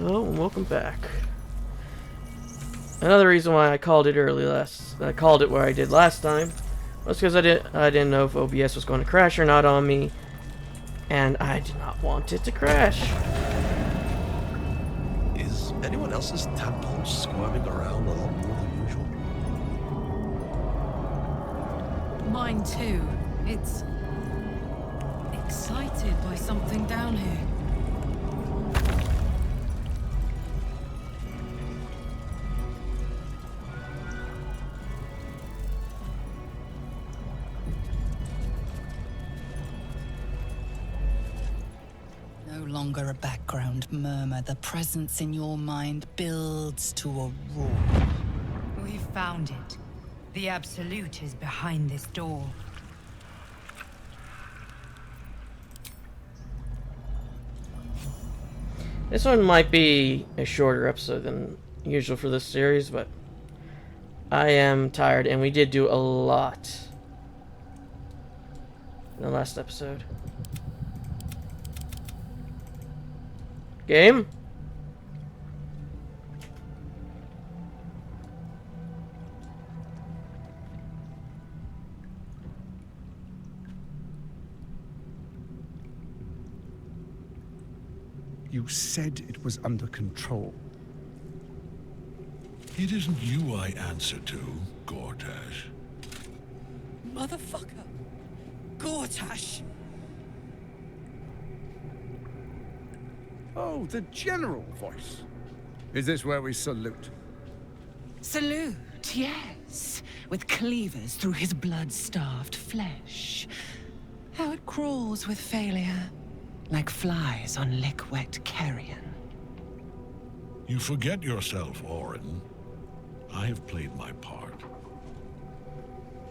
Oh, and welcome back. Another reason why I called it I called it where I did last time was because I didn't know if OBS was going to crash or not on me, and I did not want it to crash. Is anyone else's tadpole squirming around a lot more than usual? Mine too. It's excited by something down here. No longer a background murmur. The presence in your mind builds to a roar. We've found it. The Absolute is behind this door. This one might be a shorter episode than usual for this series, but I am tired, and we did do a lot in the last episode. Game? You said it was under control. It isn't you I answer to, Gortash. Motherfucker! Gortash! Oh, the general voice. Is this where we salute? Salute, yes. With cleavers through his blood-starved flesh. How it crawls with failure. Like flies on lick-wet carrion. You forget yourself, Orin. I have played my part.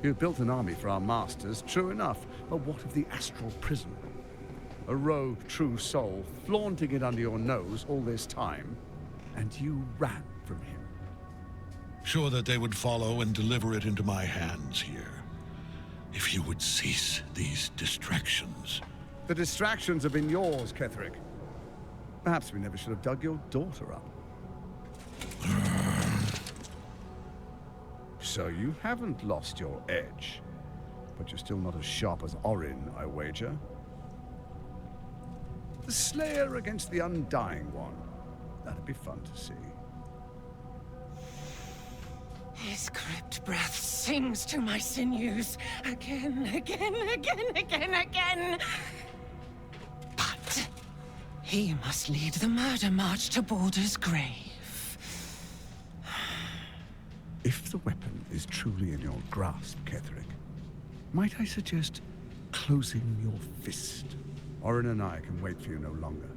You built an army for our masters, true enough. But what of the astral prison? A rogue true soul, flaunting it under your nose all this time, and you ran from him. Sure that they would follow and deliver it into my hands here. If you would cease these distractions. The distractions have been yours, Ketherick. Perhaps we never should have dug your daughter up. So you haven't lost your edge, but you're still not as sharp as Orin, I wager. The Slayer against the Undying One. That'd be fun to see. His crypt breath sings to my sinews. Again. But he must lead the murder march to Baldur's grave. If the weapon is truly in your grasp, Ketherick, might I suggest closing your fist? Orin and I can wait for you no longer.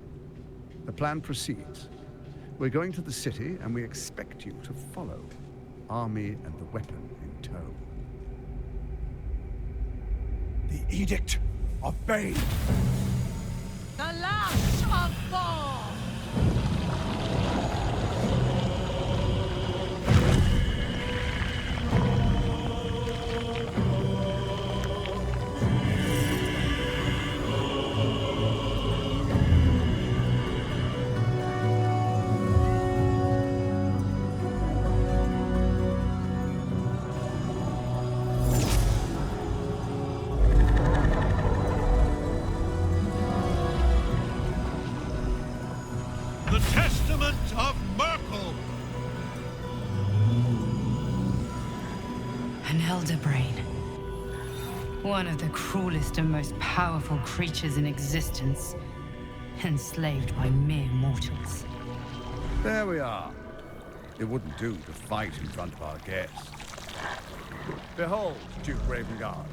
The plan proceeds. We're going to the city, and we expect you to follow. Army and the weapon in tow. The Edict of Bane! The Lash of Thor! The Testament of Merkel! An elder brain. One of the cruelest and most powerful creatures in existence. Enslaved by mere mortals. There we are. It wouldn't do to fight in front of our guests. Behold, Duke Ravengard,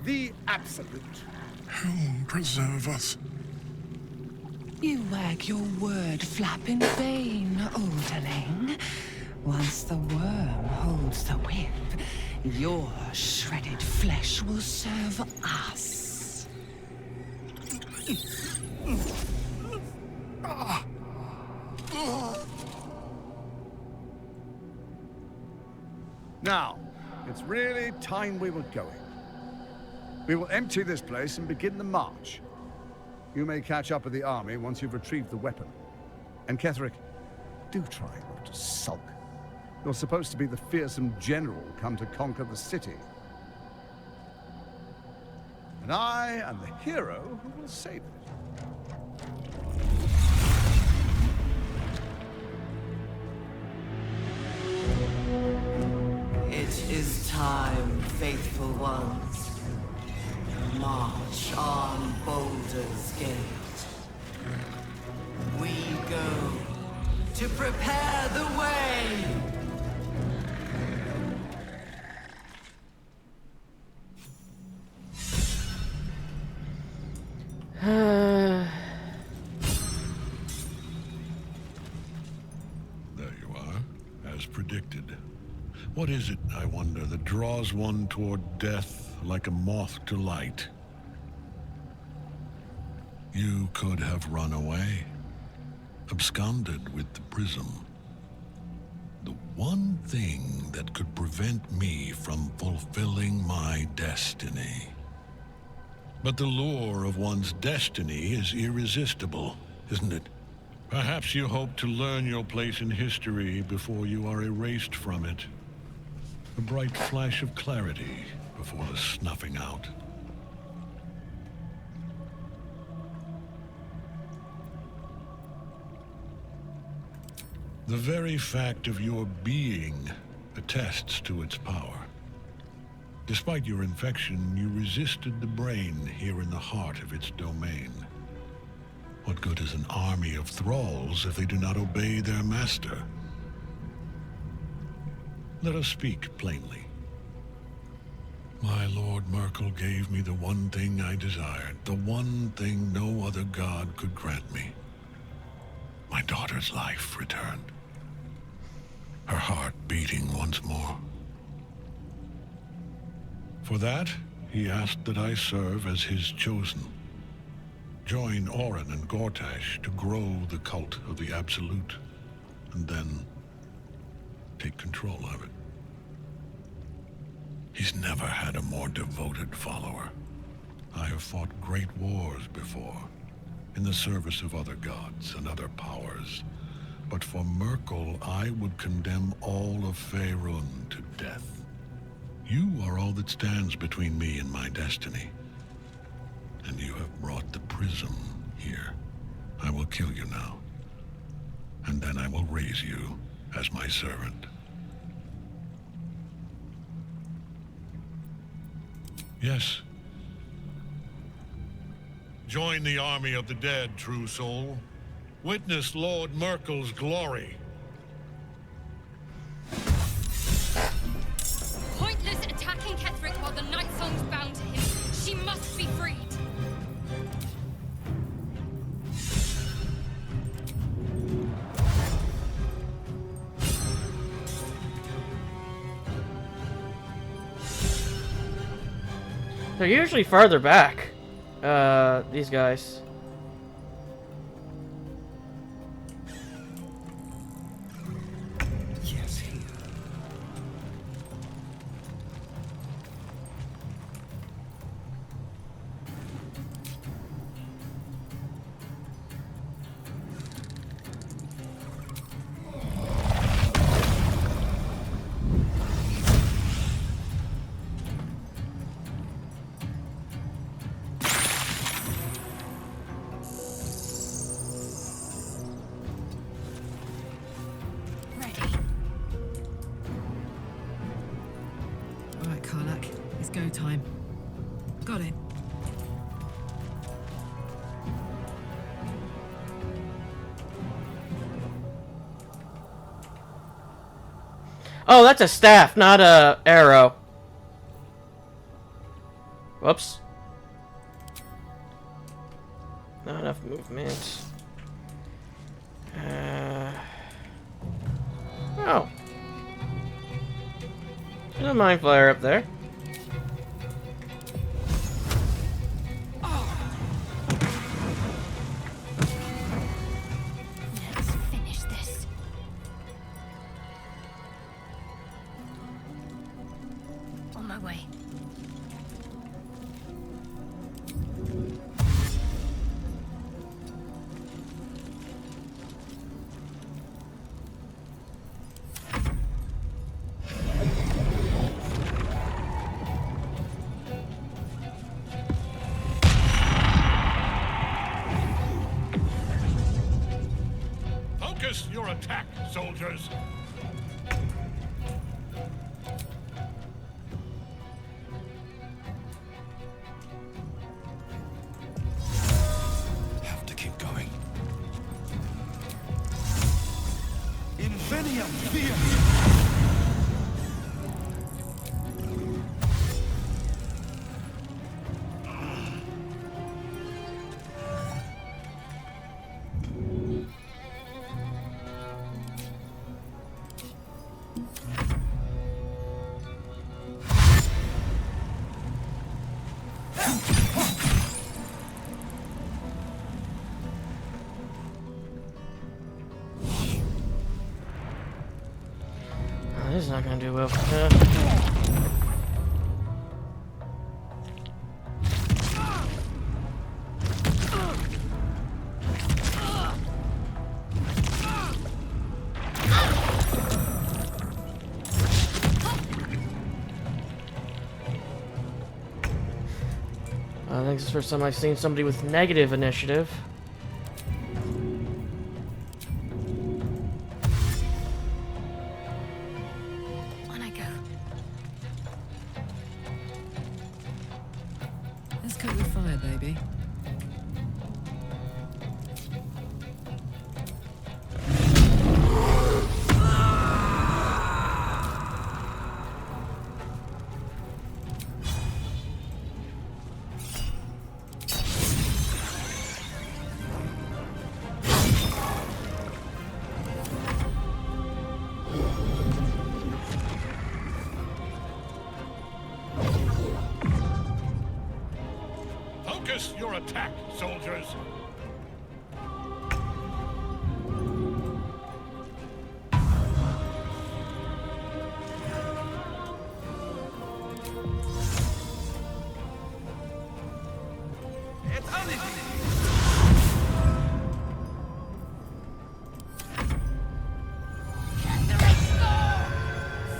the Absolute. Whom preserve us? You wag your word flap in vain, Olderling. Once the worm holds the whip, your shredded flesh will serve us. Now, it's really time we were going. We will empty this place and begin the march. You may catch up with the army once you've retrieved the weapon. And Ketherick, do try not to sulk. You're supposed to be the fearsome general come to conquer the city. And I am the hero who will save it. It is time, faithful ones. March on Baldur's Gate. We go to prepare the way. There you are, as predicted. What is it, I wonder, that draws one toward death like a moth to light? You could have run away, absconded with the prism. The one thing that could prevent me from fulfilling my destiny. But the lure of one's destiny is irresistible, isn't it? Perhaps you hope to learn your place in history before you are erased from it. A bright flash of clarity before the snuffing out. The very fact of your being attests to its power. Despite your infection, you resisted the brain here in the heart of its domain. What good is an army of thralls if they do not obey their master? Let us speak plainly. My Lord Merkel gave me the one thing I desired, the one thing no other god could grant me. My daughter's life returned. Her heart beating once more. For that, he asked that I serve as his chosen. Join Orin and Gortash to grow the cult of the Absolute, and then take control of it. He's never had a more devoted follower. I have fought great wars before, in the service of other gods and other powers. But for Merkel, I would condemn all of Faerun to death. You are all that stands between me and my destiny. And you have brought the prism here. I will kill you now. And then I will raise you as my servant. Yes. Join the army of the dead, true soul. Witness Lord Merkel's glory. Pointless attacking Ketherick while the Night Song's bound to him. She must be freed. They're usually farther back, these guys. Yes, here. Alright, Karlak. It's go time. Got it. Oh, that's a staff, not a arrow. Whoops. Not enough movement. Oh. There's a mind flare up there. Let's finish this. On my way. Focus your attack, soldiers! Have to keep going. Infinium Fear! This is not gonna do well. I think this is the first time I've seen somebody with negative initiative. On I go. Let's cook with fire, baby. Focus your attack, soldiers!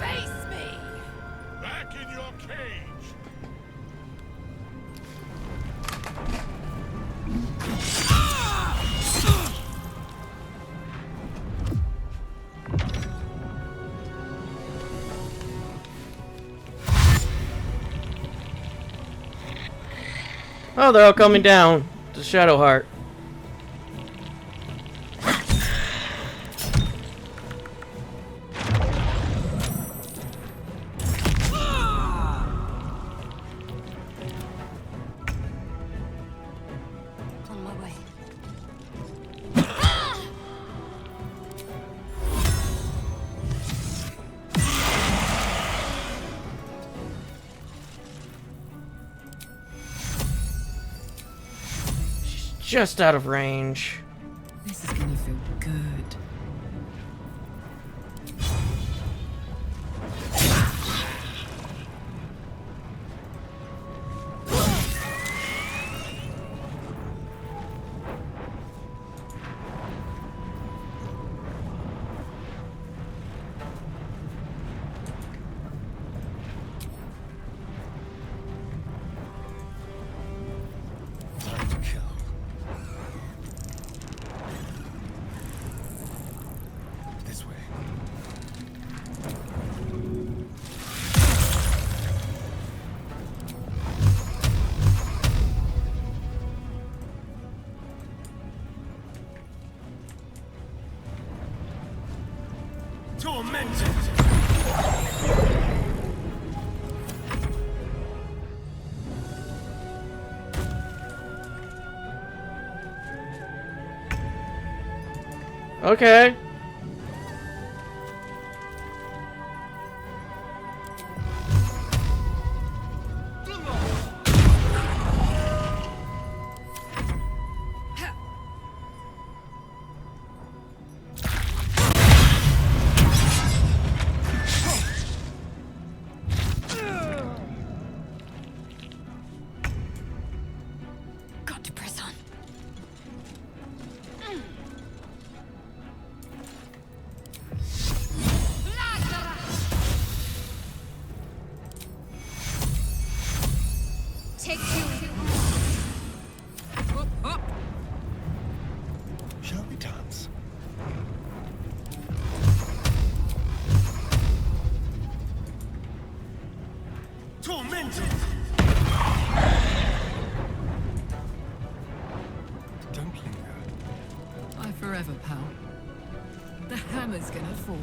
Face me! Back in your cage! Oh, they're all coming down to Shadowheart. On my way. Just out of range. This is gonna feel good. Time to kill. This way. Tormented! Okay. Got to press on. The hammer's gonna fall.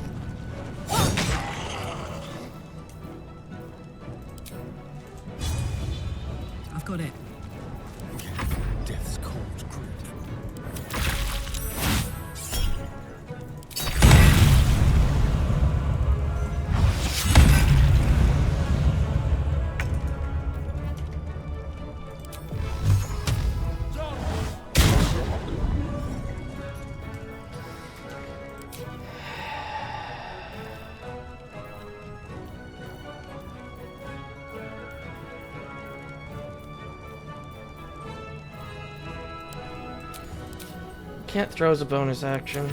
I've got it. Death's cold grip. Can't throw as a bonus action.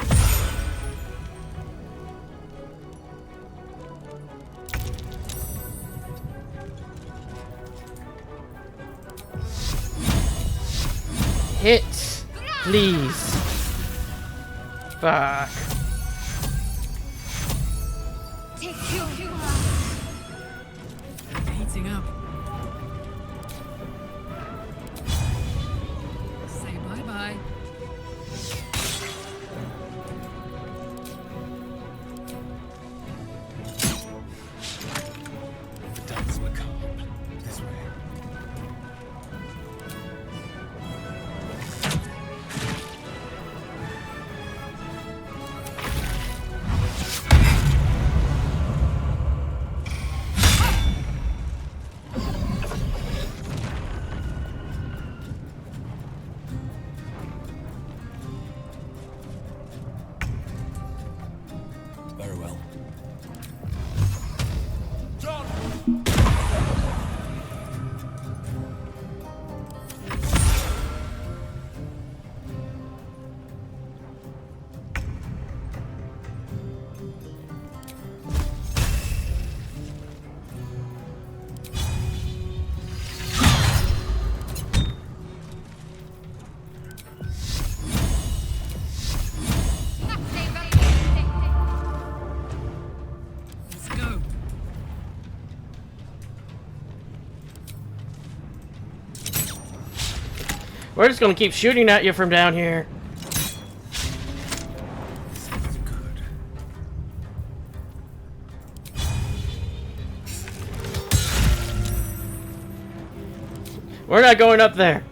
Hit! Please! Fuck. Heating up. Say bye-bye. The dance macabre. This way. Very well. Let's go. We're just gonna keep shooting at you from down here. Sounds good. We're not going up there.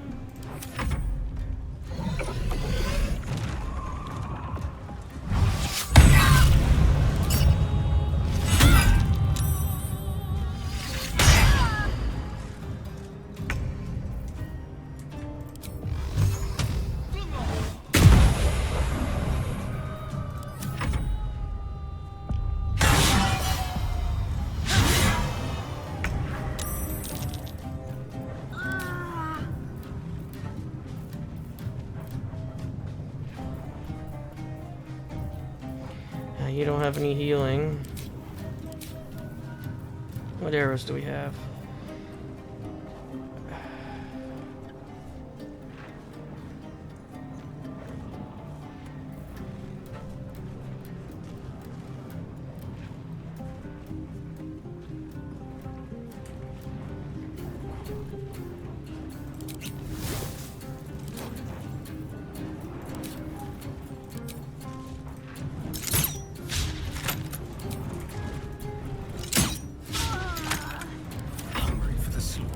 You don't have any healing. What arrows do we have? Hungry for the slaughter.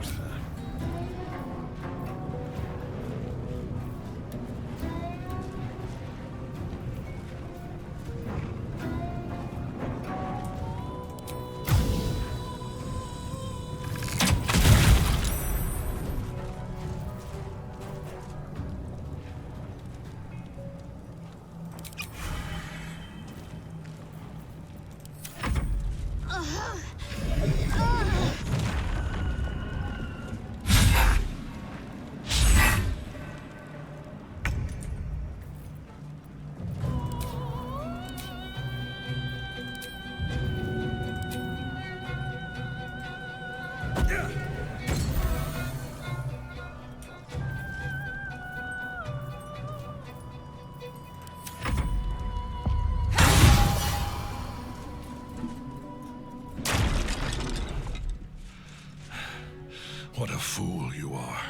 What a fool you are.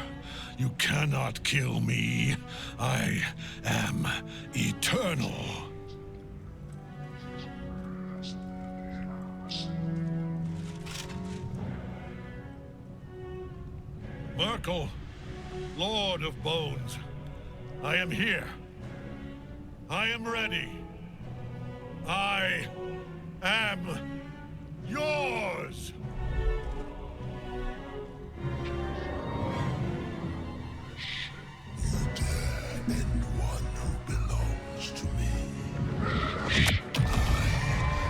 You cannot kill me. I am eternal. Merkel, Lord of Bones, I am here. I am ready. I am yours! You dare end one who belongs to me. I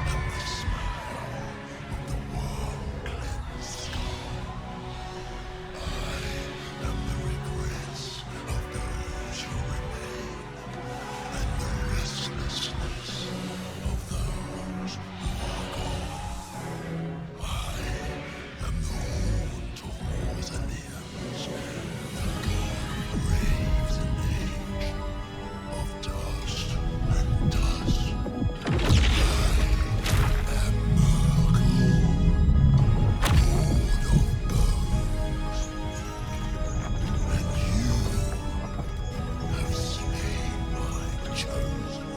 am the smile of the world cleansed. I am the regrets of those who remain, and the restlessness of those who are gone. I am the horn to whores and hymns, the god of graves and age, of dust and dust. I am Merkel, Lord of Bones, and you have slain my chosen.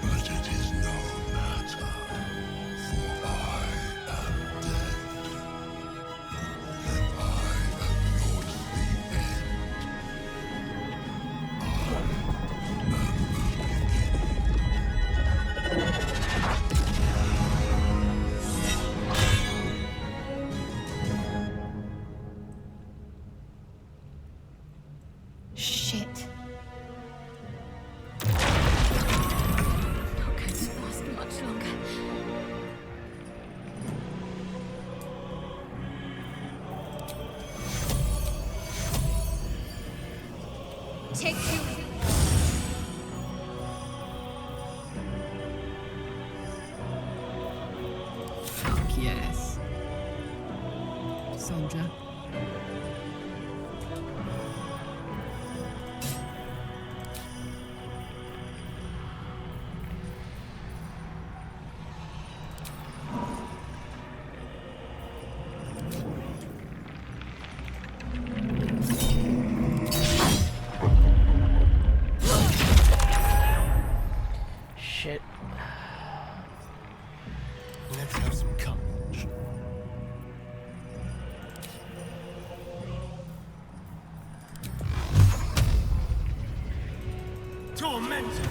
But it is no matter, for I am dead, and I am not the end. Shit. Not going to last much longer. Take you. Fuck yes. Soldier. Shit. Let's have some courage. Tormented!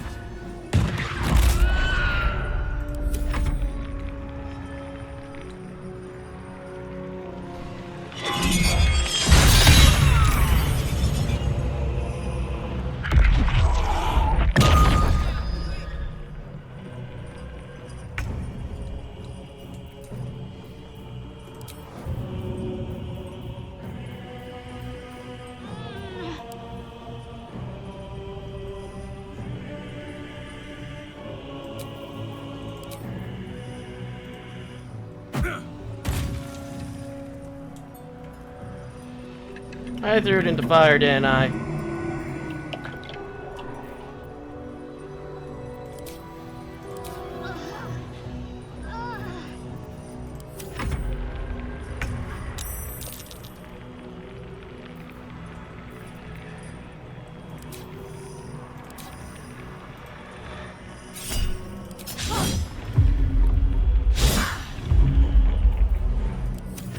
I threw it into fire, didn't I?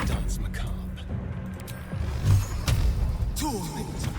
Dance macabre. Tormented!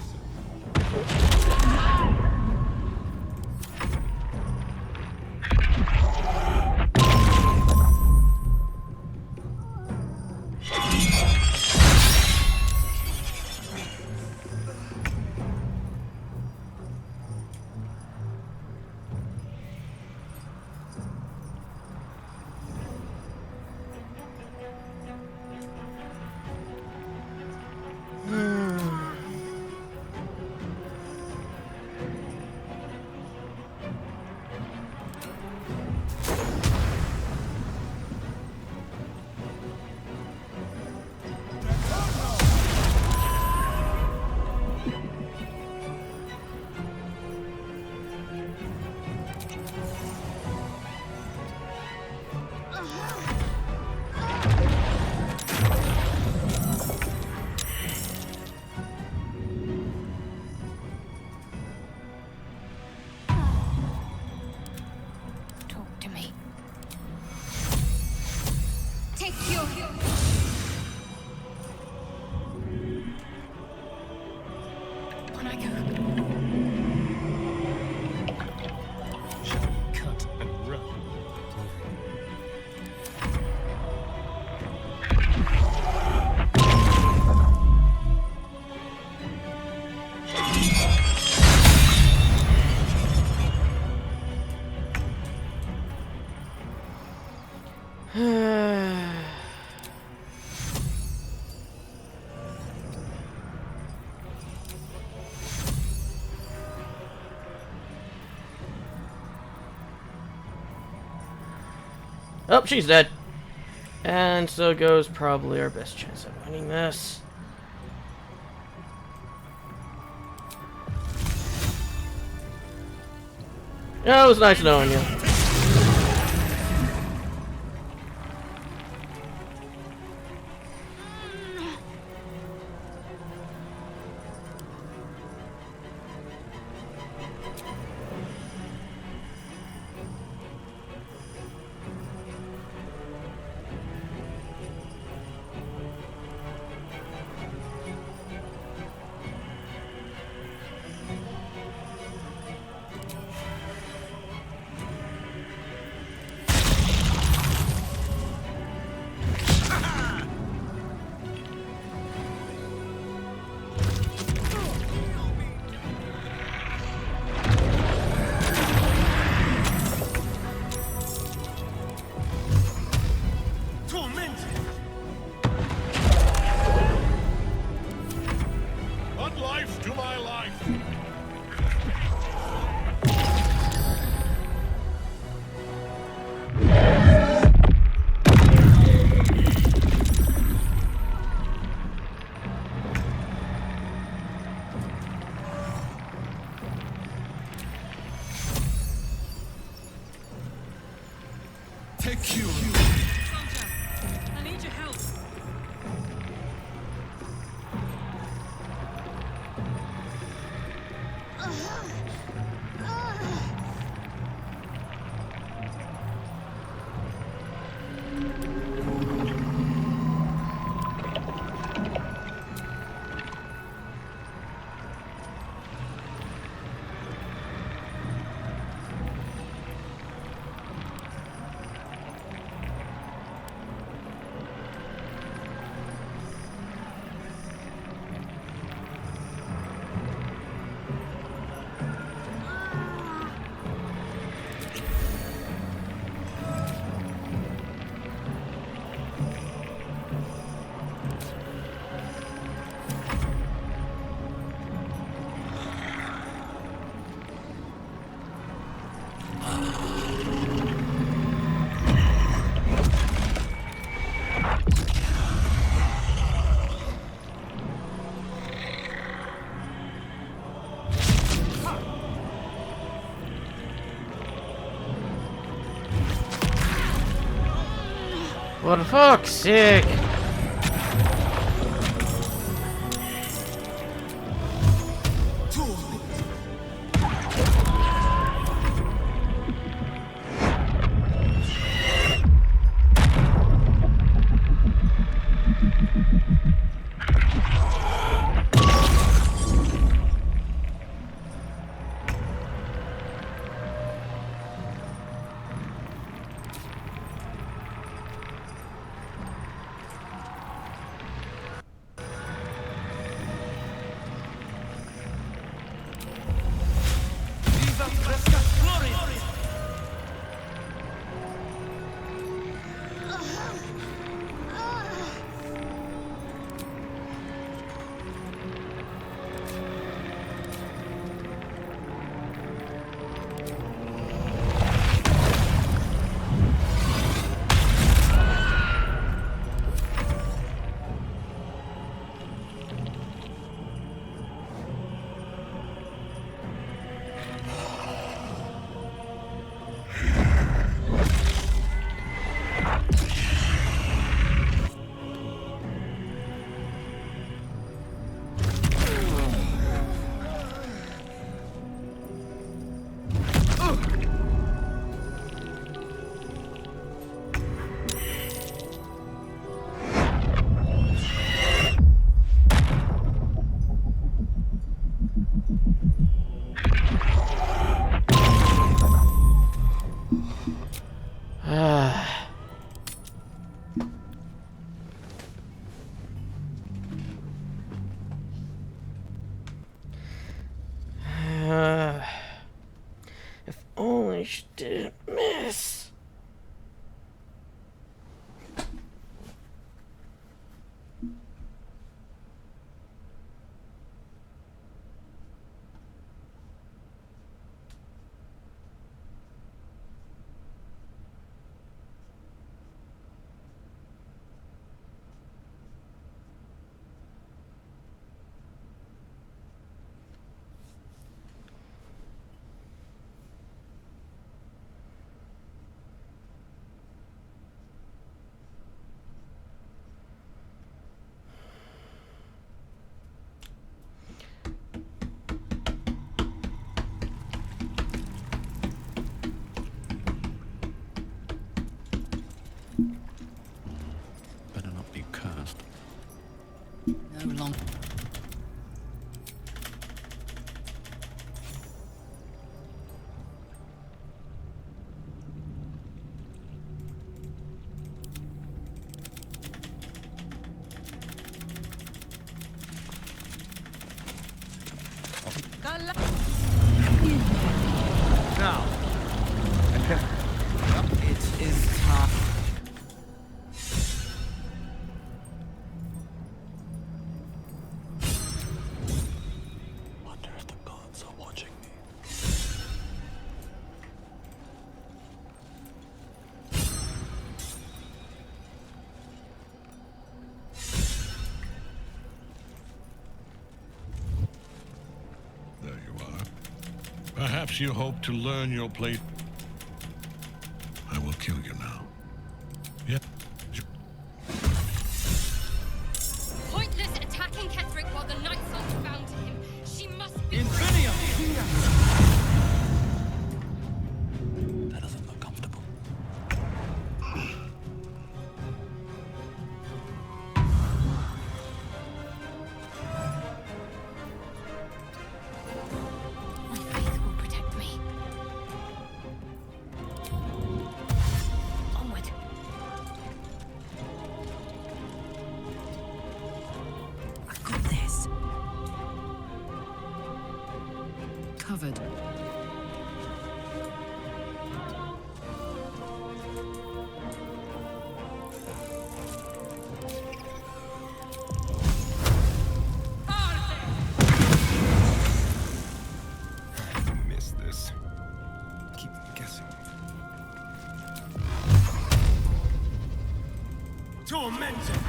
Oh, she's dead. And so goes probably our best chance of winning this. Yeah, it was nice knowing you. Add life to my life. Take you. Soldier, I need your help. For fuck's sake! If only she didn't miss. Now, It is time. Wonder if the gods are watching me. There you are. Perhaps you hope to learn your place. I will kill you now. Yeah. Pointless attacking Ketherick while the Night Song's bound to him. She must be That doesn't look comfortable. My faith will protect me. Onward. I've got this. Covered. Miss this. Keep guessing. Tormented!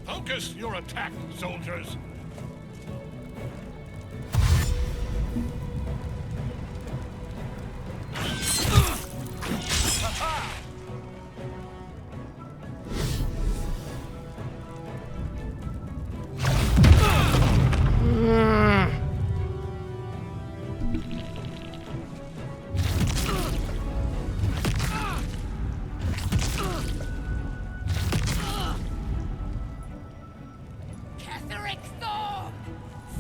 Focus your attack, soldiers! Ketherick Thorn!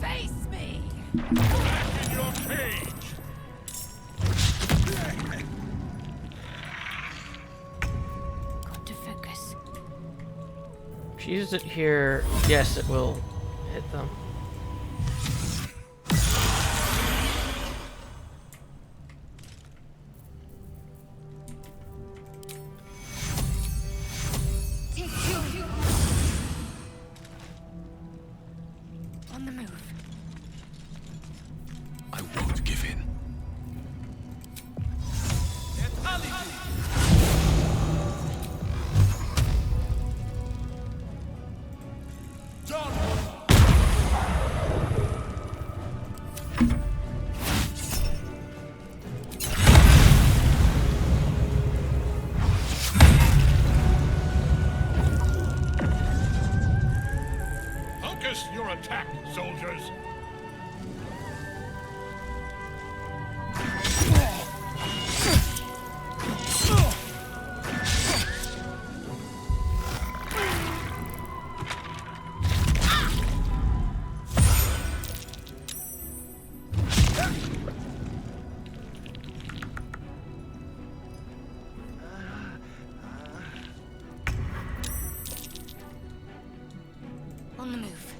Face me! Back in your cage! Got to focus. If she uses it here, yes, it will hit them. On the move. I won't give in. Focus your attack, soldiers! On the move.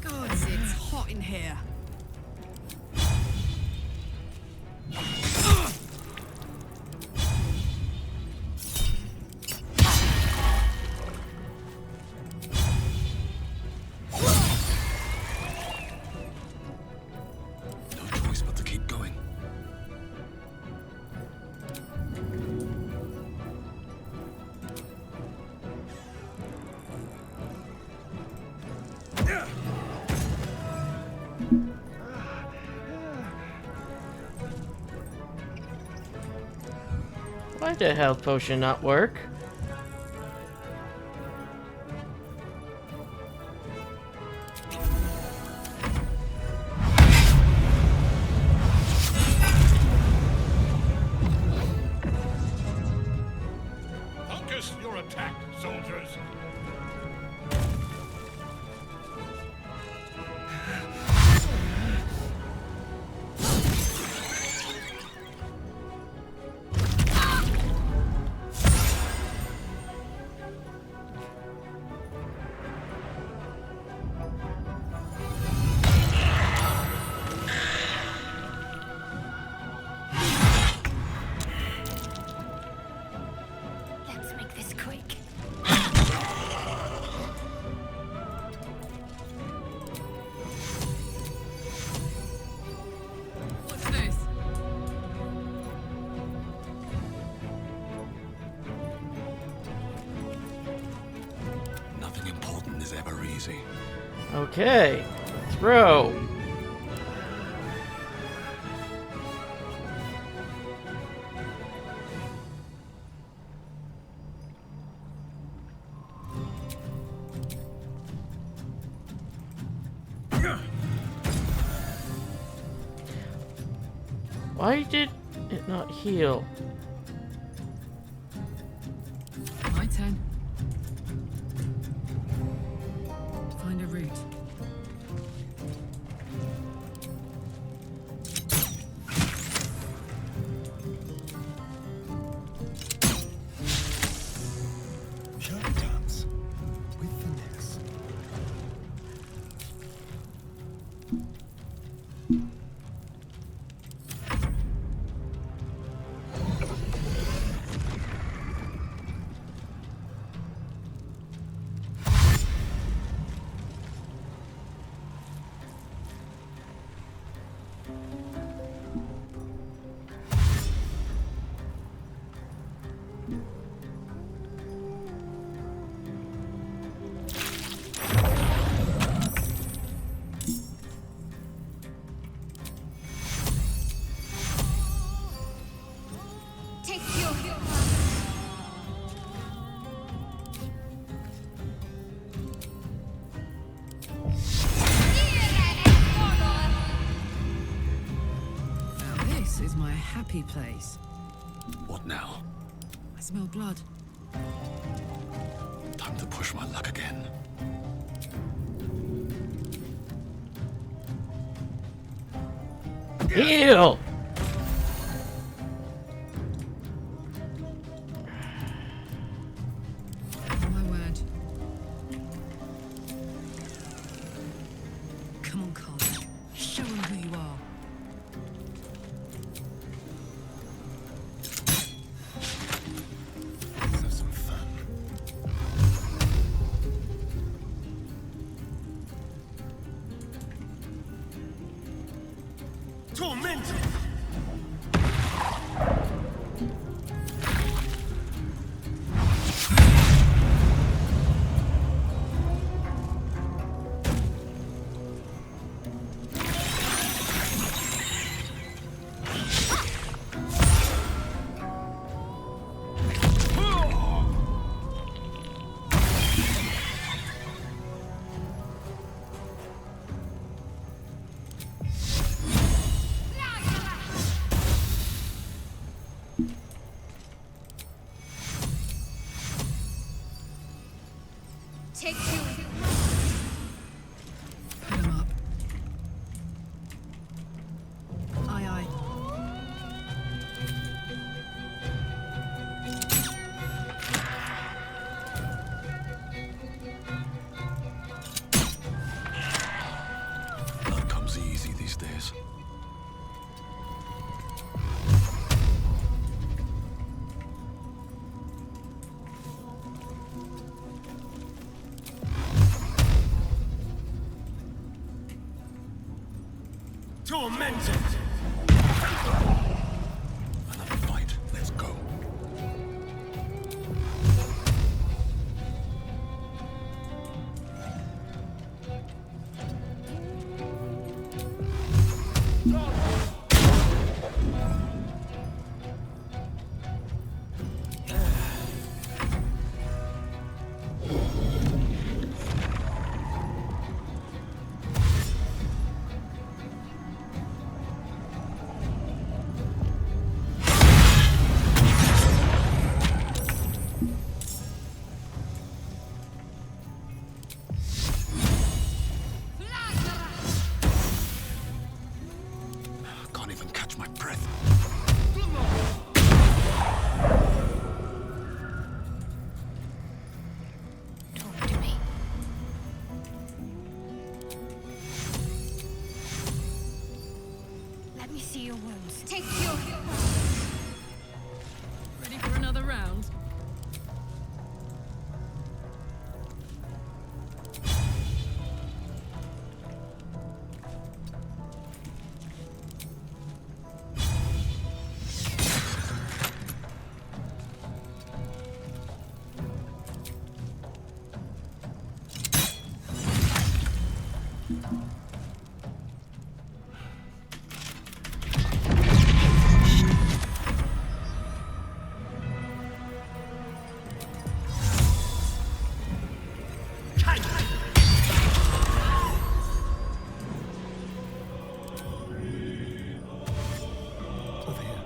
Gods, it's hot in here. No choice but to keep going. Why did health potion not work? Focus your attack, soldiers. Let's make this quick. What's this? Nothing important is ever easy. Okay. Throw. Why did it not heal? My turn. Find a route. Show dance with finesse. Take your Now this is my happy place. What now? I smell blood. Time to push my luck again. Heal! My word. Come on, Carl. Show them who you are. Let's have some fun. Tormented! Take you. Put them up. Aye, aye. Blood comes easy these days. Tormented! Another fight. Let's go. see your wounds. Take your... Ready for another round? Over here.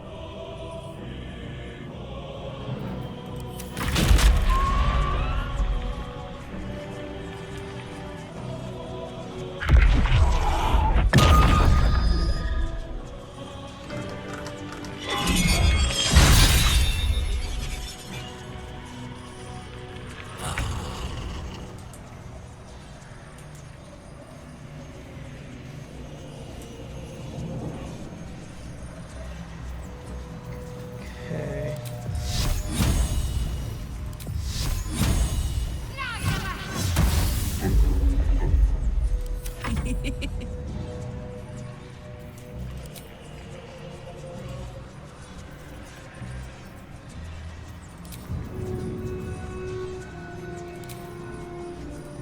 Okay.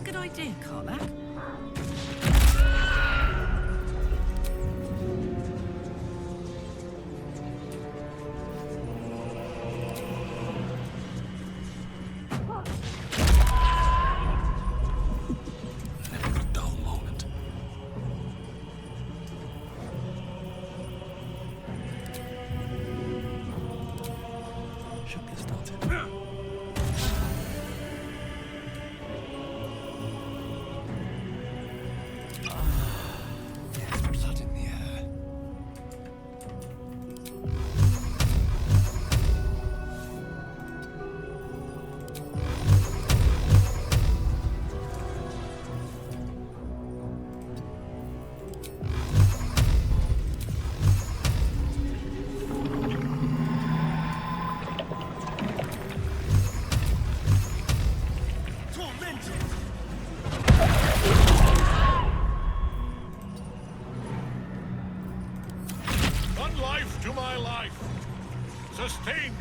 Good idea, Karlach. Never a dull moment. Should get started. There's blood in the air. Tormented! One life to my life. Sustain.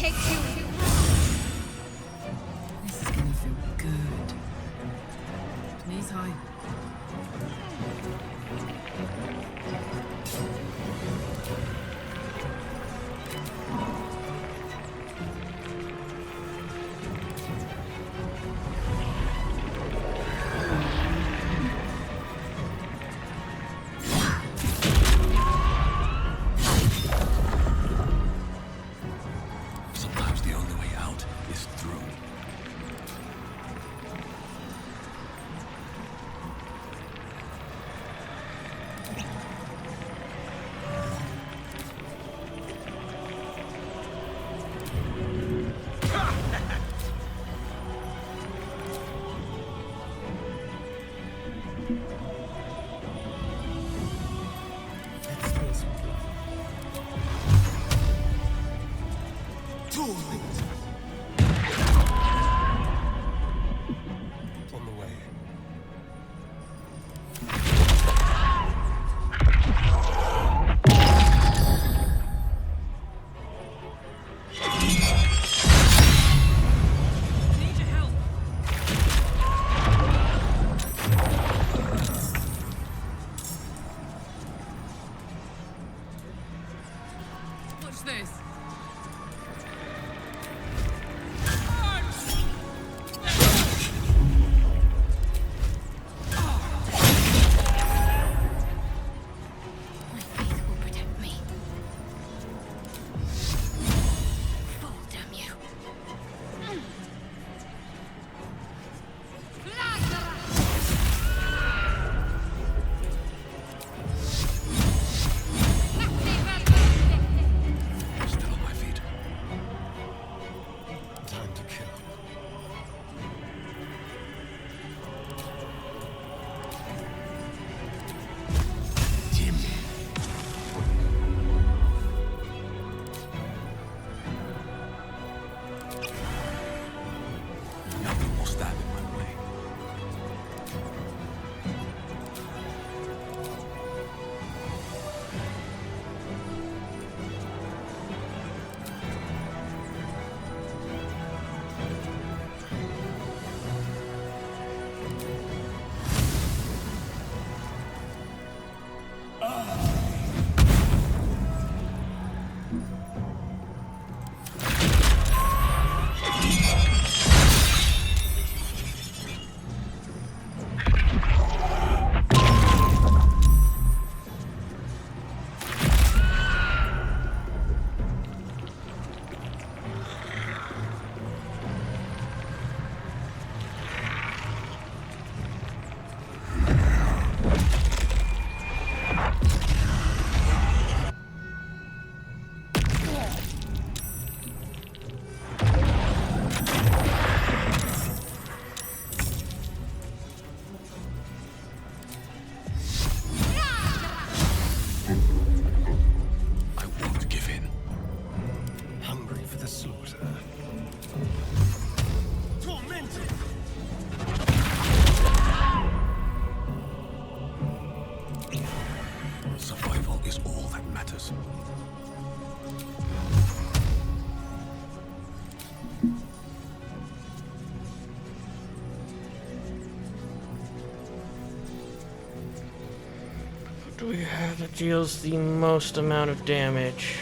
Take two. This is gonna feel good. Knees high. Sometimes the only way out is through. do we have that deals the most amount of damage?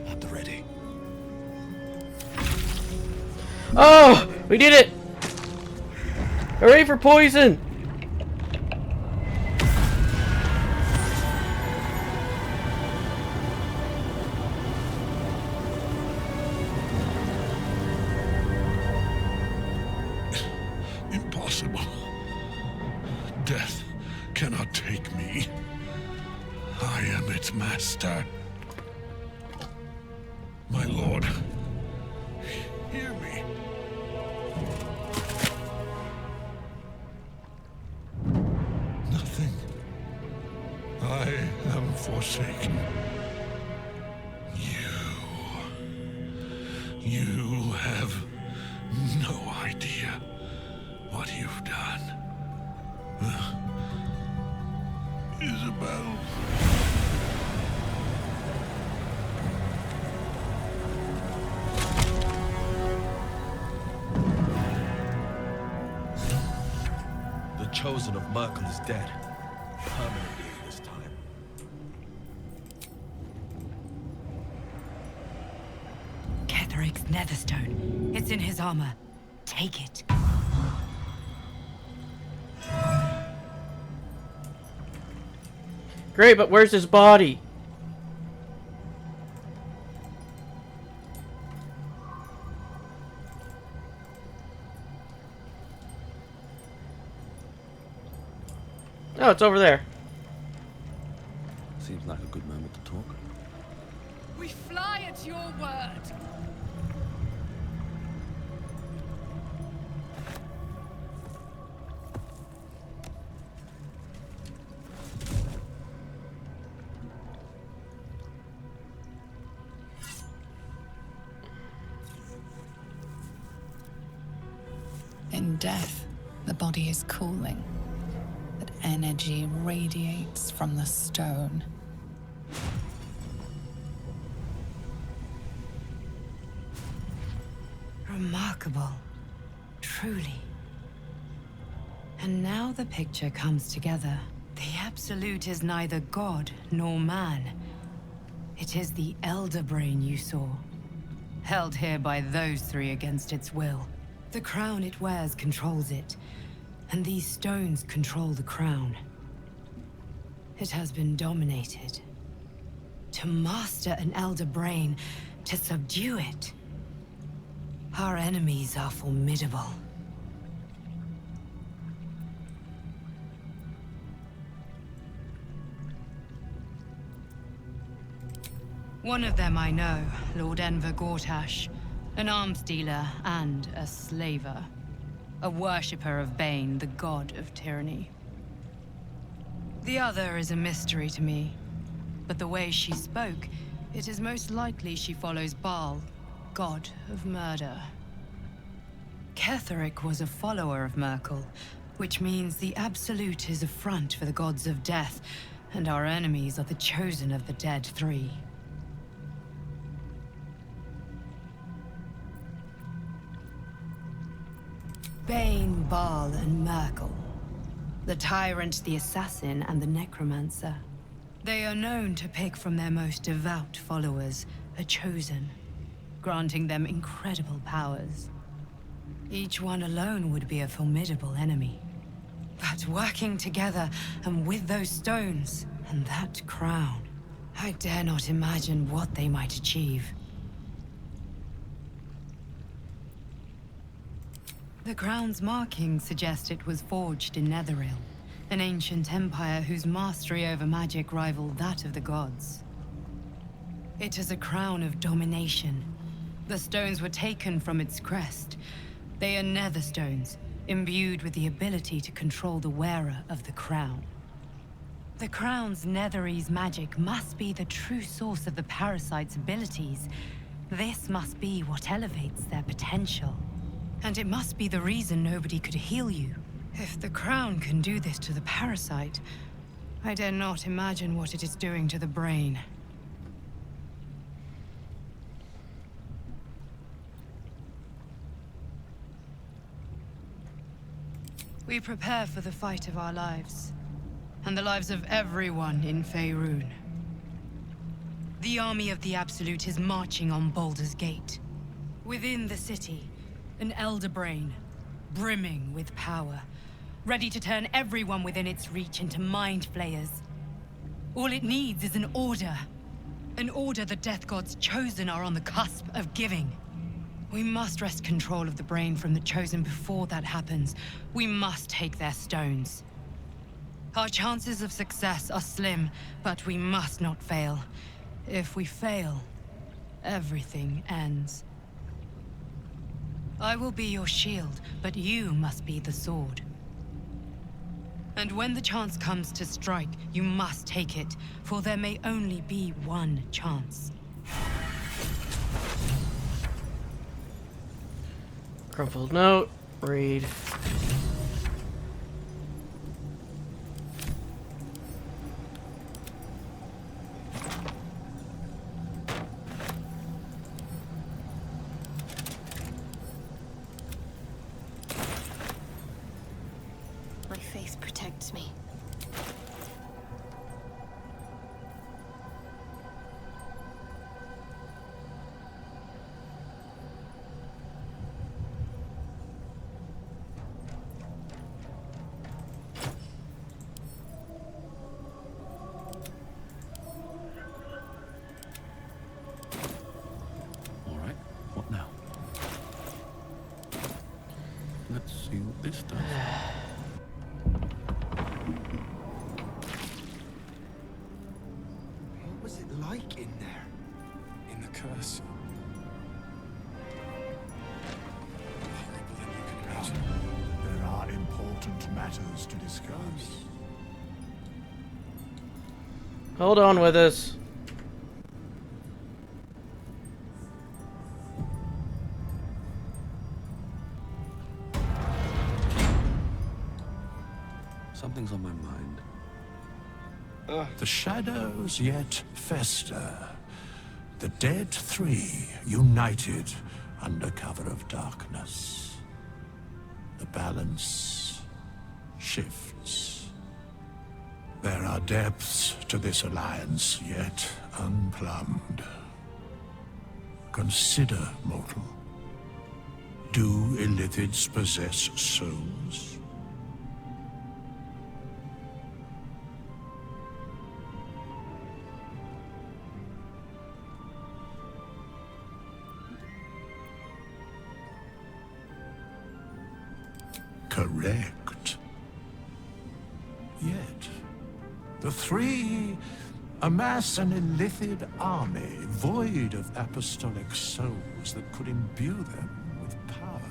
At the ready. Oh! We did it! Hooray for poison! Impossible. Death cannot take me. I am its master. My lord, hear me. Nothing. I am forsaken. You have no idea what you've done. Isabel. The chosen of Merkel is dead. Permanently this time. Ketheric's netherstone. It's in his armor. Take it. Great, but where's his body? Oh, it's over there. Seems like a good moment to talk. We fly at your word. In death, the body is cooling, but energy radiates from the stone. Remarkable. Truly. And now the picture comes together. The Absolute is neither god nor man. It is the Elder Brain you saw, held here by those three against its will. The crown it wears controls it, and these stones control the crown. It has been dominated. To master an Elder Brain, to subdue it. Our enemies are formidable. One of them I know, Lord Enver Gortash, an arms dealer and a slaver. A worshipper of Bane, the god of tyranny. The other is a mystery to me, but the way she spoke, it is most likely she follows Baal, god of murder. Ketheric was a follower of Merkel, which means the Absolute is a front for the gods of death, and our enemies are the chosen of the dead three. Bane, Baal, and Merkel. The tyrant, the assassin, and the necromancer. They are known to pick from their most devout followers a chosen, granting them incredible powers. Each one alone would be a formidable enemy. But working together, and with those stones, and that crown, I dare not imagine what they might achieve. The crown's markings suggest it was forged in Netheril, an ancient empire whose mastery over magic rivaled that of the gods. It is a crown of domination. The stones were taken from its crest. They are nether stones, imbued with the ability to control the wearer of the crown. The crown's Netherese magic must be the true source of the parasite's abilities. This must be what elevates their potential. And it must be the reason nobody could heal you. If the crown can do this to the parasite, I dare not imagine what it is doing to the brain. We prepare for the fight of our lives, and the lives of everyone in Faerun. The army of the Absolute is marching on Baldur's Gate. Within the city, an elder brain, brimming with power, ready to turn everyone within its reach into mind flayers. All it needs is an order the Death God's chosen are on the cusp of giving. We must wrest control of the brain from the Chosen before that happens. We must take their stones. Our chances of success are slim, but we must not fail. If we fail, everything ends. I will be your shield, but you must be the sword. And when the chance comes to strike, you must take it, for there may only be one chance. Crumpled note. Read. My faith protects me. All right, what now? Let's see what this does. What was it like in there? In the curse? Horrible than you can imagine. There are important matters to discuss. Hold on with us. Something's on my mind. The shadows yet fester. The dead three united under cover of darkness. The balance shifts. There are depths to this alliance yet unplumbed. Consider, mortal. Do Illithids possess souls? Correct. Yet, the three amass an Illithid army void of apostolic souls that could imbue them with power.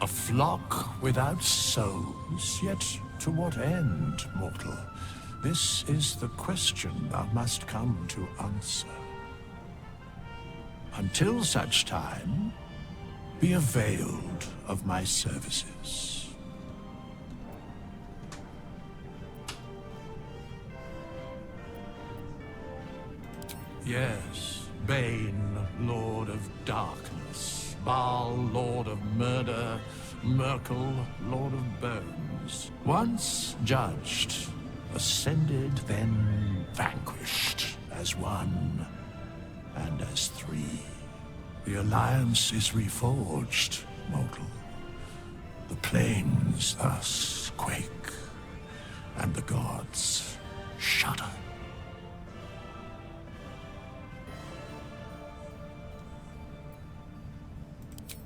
A flock without souls, yet to what end, mortal? This is the question thou must come to answer. Until such time, be availed of my services. Yes, Bane, Lord of Darkness, Baal, Lord of Murder, Merkel, Lord of Bones. Once judged, ascended, then vanquished, as one and as three. The alliance is reforged, mortal. The plains thus quake, and the gods shudder.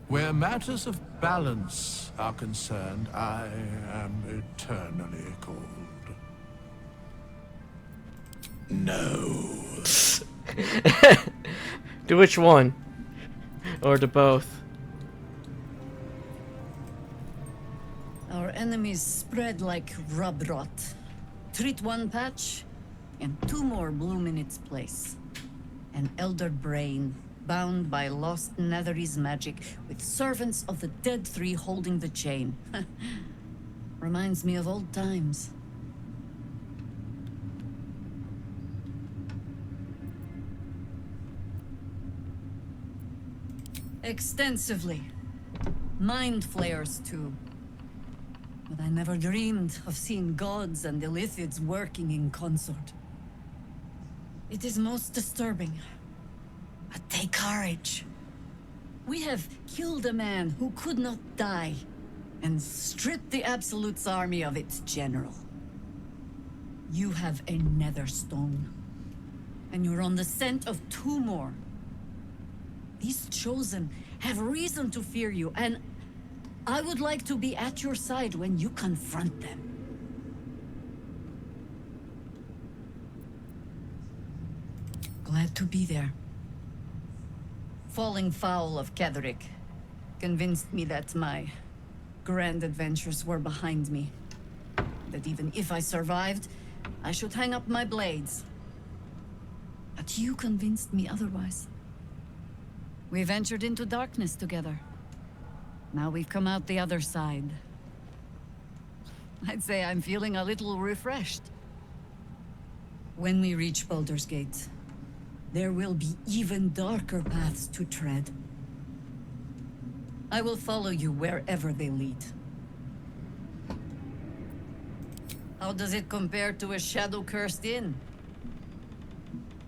Where matters of balance are concerned, I am eternally cold. No. To which one? Or to both? Our enemies spread like rub rot. Treat one patch, and two more bloom in its place. An elder brain, bound by lost Netherese magic, with servants of the dead three holding the chain. Reminds me of old times. Extensively. Mind flayers, too. But I never dreamed of seeing gods and Illithids working in consort. It is most disturbing. But take courage. We have killed a man who could not die, and stripped the Absolute's army of its general. You have a nether stone, and you're on the scent of two more. These Chosen have reason to fear you, and I would like to be at your side when you confront them. Glad to be there. Falling foul of Ketheric convinced me that my grand adventures were behind me. That even if I survived, I should hang up my blades. But you convinced me otherwise. We ventured into darkness together. Now we've come out the other side. I'd say I'm feeling a little refreshed. When we reach Baldur's Gate, there will be even darker paths to tread. I will follow you wherever they lead. How does it compare to a shadow-cursed inn?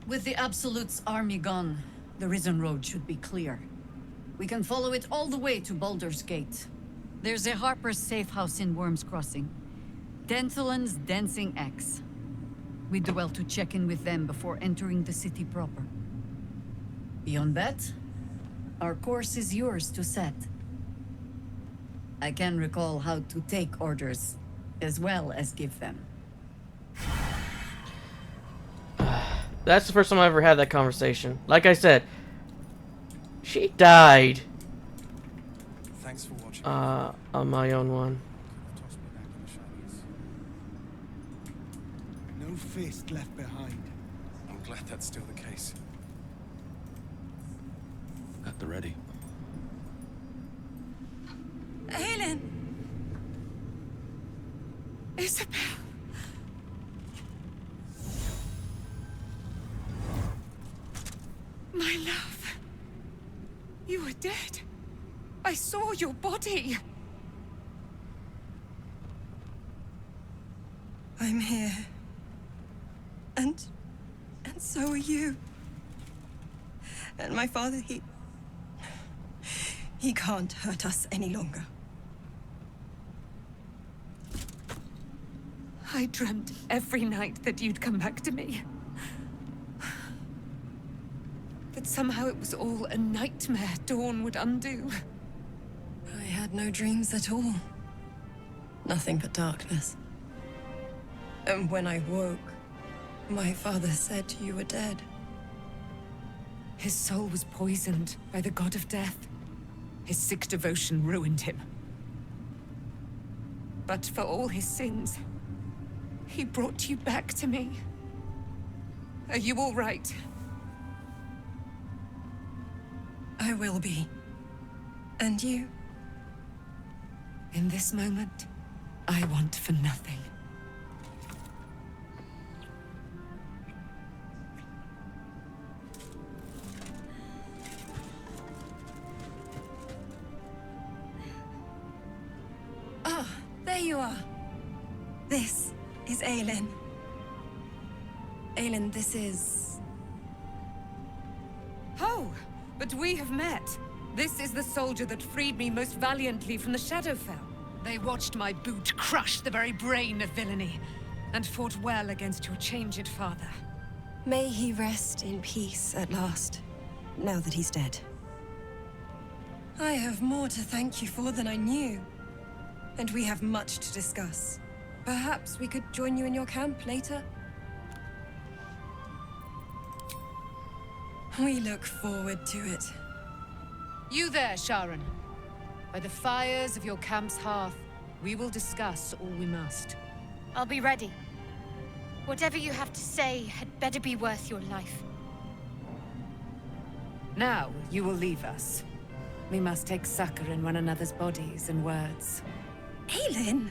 With the Absolute's army gone, the Risen Road should be clear. We can follow it all the way to Baldur's Gate. There's a Harper's safe house in Worm's Crossing. Denthalen's Dancing Axe. We do well to check in with them before entering the city proper. Beyond that, our course is yours to set. I can recall how to take orders, as well as give them. That's the first time I ever had that conversation. Like I said, she died. Thanks for watching. On my own one. Toss me back in the shadows. No fist left behind. I'm glad that's still the case. At the ready. Aelin! Isabel! My love. You were dead. I saw your body. I'm here. And so are you. And my father, he can't hurt us any longer. I dreamt every night that you'd come back to me. That somehow it was all a nightmare Dawn would undo. I had no dreams at all. Nothing but darkness. And when I woke, my father said you were dead. His soul was poisoned by the god of death. His sick devotion ruined him. But for all his sins, he brought you back to me. Are you all right? I will be. And you? In this moment, I want for nothing. Ah, there you are. This is Aelin. Aelin, this is... Oh, but we have met. This is the soldier that freed me most valiantly from the Shadowfell. They watched my boot crush the very brain of villainy, and fought well against your changed father. May he rest in peace at last, now that he's dead. I have more to thank you for than I knew. And we have much to discuss. Perhaps we could join you in your camp later? We look forward to it. You there, Sharon. By the fires of your camp's hearth, we will discuss all we must. I'll be ready. Whatever you have to say had better be worth your life. Now, you will leave us. We must take succor in one another's bodies and words. Aelin!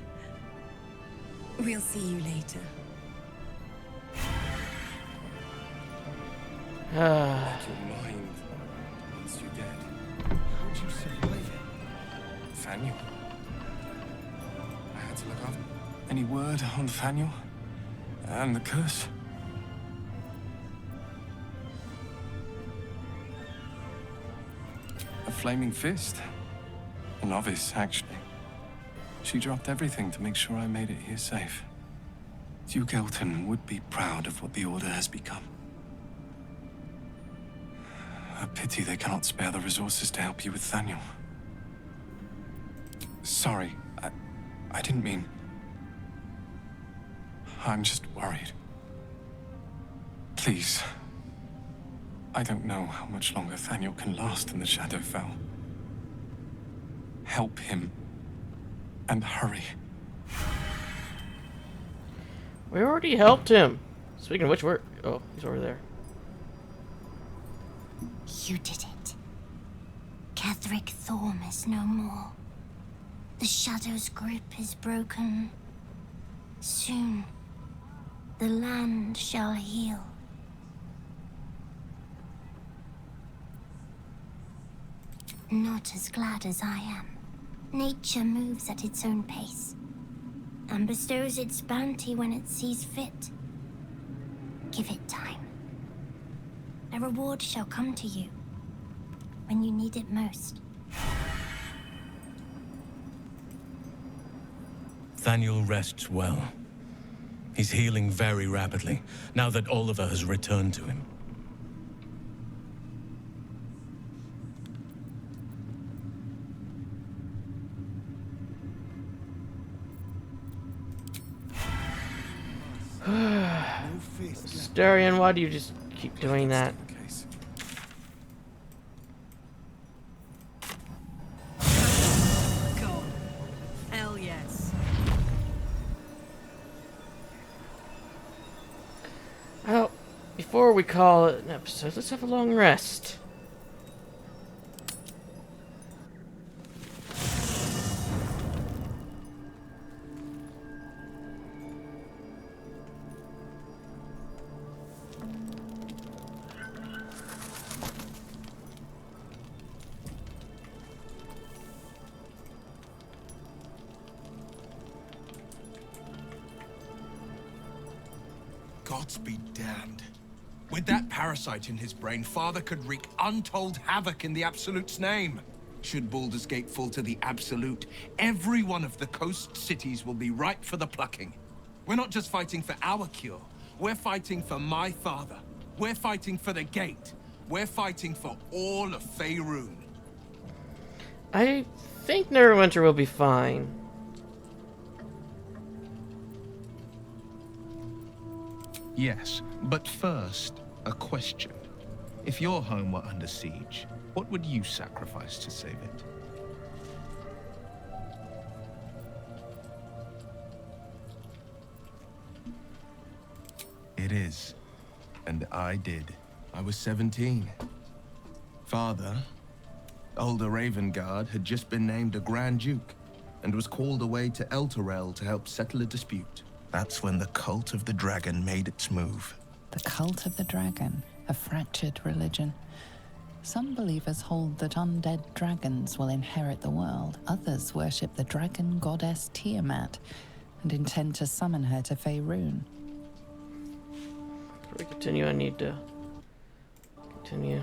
We'll see you later. Like your mind once you're dead. How'd you survive it? Thaniel. I had to look after. Any word on Thaniel? And the curse? A flaming fist. A novice, actually. She dropped everything to make sure I made it here safe. Duke Elton would be proud of what the Order has become. A pity they cannot spare the resources to help you with Thaniel. Sorry, I didn't mean... I'm just worried. Please. I don't know how much longer Thaniel can last in the Shadowfell. Help him. And hurry. We already helped him. Speaking of which, we're... Oh, he's over there. You did it. Ketheric Thorm is no more. The Shadow's grip is broken. Soon, the land shall heal. Not as glad as I am. Nature moves at its own pace, and bestows its bounty when it sees fit. Give it time. A reward shall come to you when you need it most. Thaniel rests well. He's healing very rapidly, now that Oliver has returned to him. Starion, why do you just keep doing that? Go. Hell yes. Well, before we call it an episode, let's have a long rest. Gods be damned. With that parasite in his brain, Father could wreak untold havoc in the Absolute's name. Should Baldur's Gate fall to the Absolute, every one of the coast cities will be ripe for the plucking. We're not just fighting for our cure. We're fighting for my father. We're fighting for the Gate. We're fighting for all of Faerun. I think Neverwinter will be fine. Yes, but first, a question. If your home were under siege, what would you sacrifice to save it? It is. And I did. I was 17. Father, older Ravengard, had just been named a Grand Duke and was called away to Elturel to help settle a dispute. That's when the Cult of the Dragon made its move. The Cult of the Dragon, a fractured religion. Some believers hold that undead dragons will inherit the world. Others worship the dragon goddess Tiamat and intend to summon her to Faerun. Before we continue, I need to continue.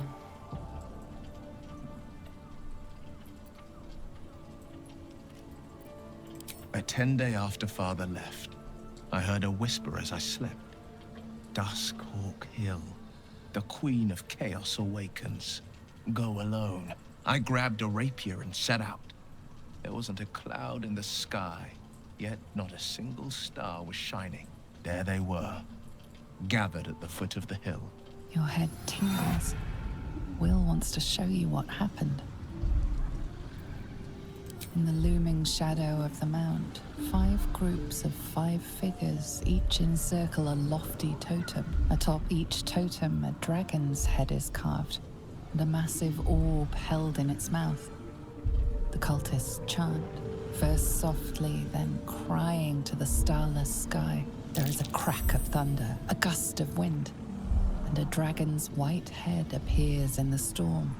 A 10-day after Father left, I heard a whisper as I slept. Duskhawk Hill. The Queen of Chaos awakens. Go alone. I grabbed a rapier and set out. There wasn't a cloud in the sky, yet not a single star was shining. There they were, gathered at the foot of the hill. Your head tingles. Will wants to show you what happened. In the looming shadow of the mount, 5 groups of 5 figures each encircle a lofty totem. Atop each totem, a dragon's head is carved, and a massive orb held in its mouth. The cultists chant, first softly, then crying to the starless sky. There is a crack of thunder, a gust of wind, and a dragon's white head appears in the storm.